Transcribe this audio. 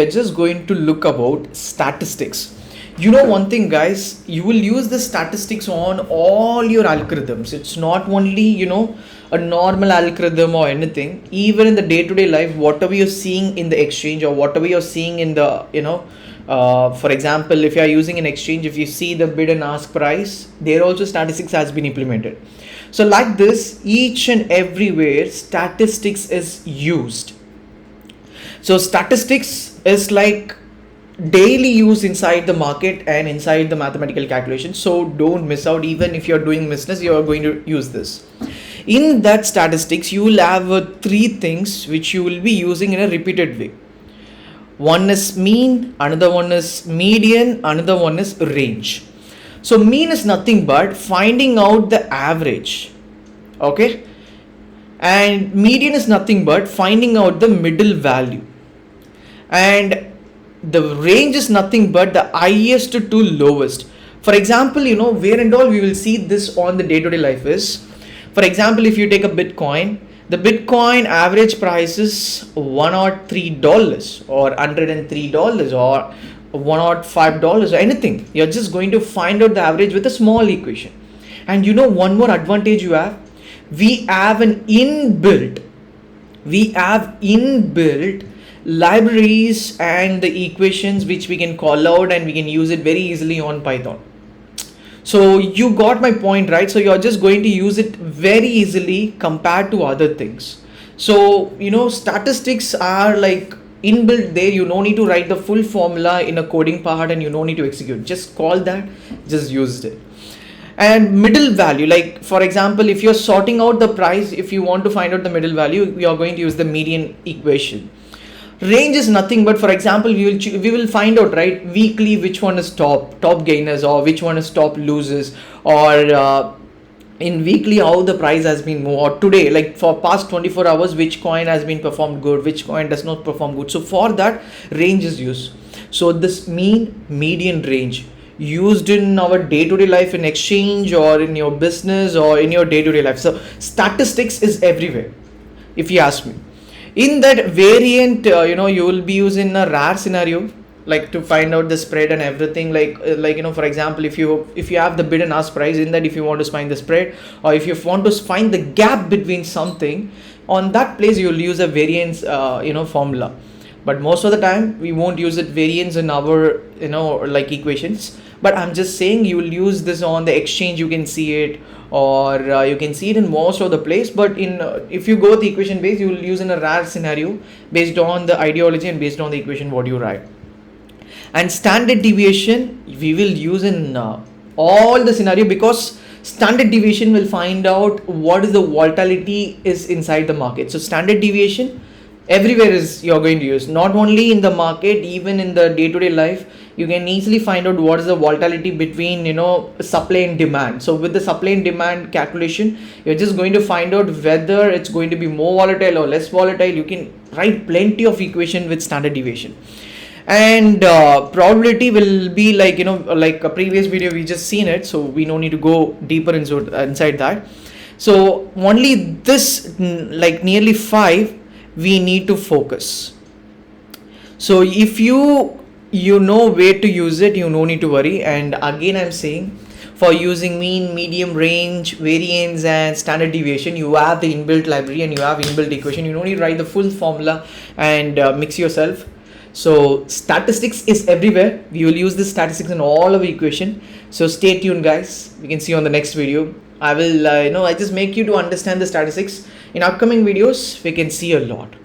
We're just going to look about statistics. You know one thing, guys, you will use the statistics on all your algorithms. It's not only, a normal algorithm or anything. Even in the day-to-day life, whatever you're seeing in the exchange or whatever you're seeing in the, for example, if you are using an exchange, if you see the bid and ask price, there also statistics has been implemented. So like this, each and everywhere statistics is used. So statistics is like daily use inside the market and inside the mathematical calculation. So don't miss out. Even if you're doing business, you are going to use this. In that statistics, you will have three things which you will be using in a repeated way. One is mean, another one is median, another one is range. So mean is nothing but finding out the average. Okay. And median is nothing but finding out the middle value. And the range is nothing but the highest to lowest. For example, where and all we will see this on the day-to-day life is, for example, if you take a Bitcoin, the Bitcoin average price is $103 or $103 or $105 or anything. You're just going to find out the average with a small equation. And one more advantage you have, we have inbuilt libraries and the equations which we can call out, and we can use it very easily on Python. So you got my point, right? So you're just going to use it very easily compared to other things. So statistics are like inbuilt there. You don't need to write the full formula in a coding part, and you don't need to execute. Just call that, just use it. And middle value, like for example, if you're sorting out the price, if you want to find out the middle value, we are going to use the median equation. Range is nothing but, for example, we will find out, right, weekly which one is top gainers or which one is top losers, or in weekly how the price has been moved, or today, like for past 24 hours, which coin has been performed good, which coin does not perform good. So for that, range is used. So this mean, median, range used in our day-to-day life in exchange or in your business or in your day-to-day life. So statistics is everywhere, if you ask me. In that variant, you will be using a rare scenario, like to find out the spread and everything, like for example, if you have the bid and ask price, in that if you want to find the spread, or if you want to find the gap between something, on that place you will use a variance formula. But most of the time we won't use it variance in our like equations. But I'm just saying you will use this on the exchange, you can see it, or you can see it in most of the place. But in if you go the equation base, you will use in a rare scenario based on the ideology and based on the equation what you write. And standard deviation we will use in all the scenario, because standard deviation will find out what is the volatility is inside the market. So standard deviation everywhere is you're going to use, not only in the market, even in the day-to-day life. You can easily find out what is the volatility between supply and demand. So with the supply and demand calculation, you're just going to find out whether it's going to be more volatile or less volatile. You can write plenty of equation with standard deviation. And probability will be like like a previous video we just seen it, so we don't need to go deeper inside that. So only this, like nearly 5 we need to focus. So if you know where to use it, you no need to worry. And again, I'm saying, for using mean, medium, range, variance and standard deviation, you have the inbuilt library and you have inbuilt equation. You don't need to write the full formula and mix yourself. So statistics is everywhere. We will use this statistics in all of equation. So stay tuned, guys. We can see you on the next video. I will I just make you to understand the statistics. In upcoming videos we can see a lot.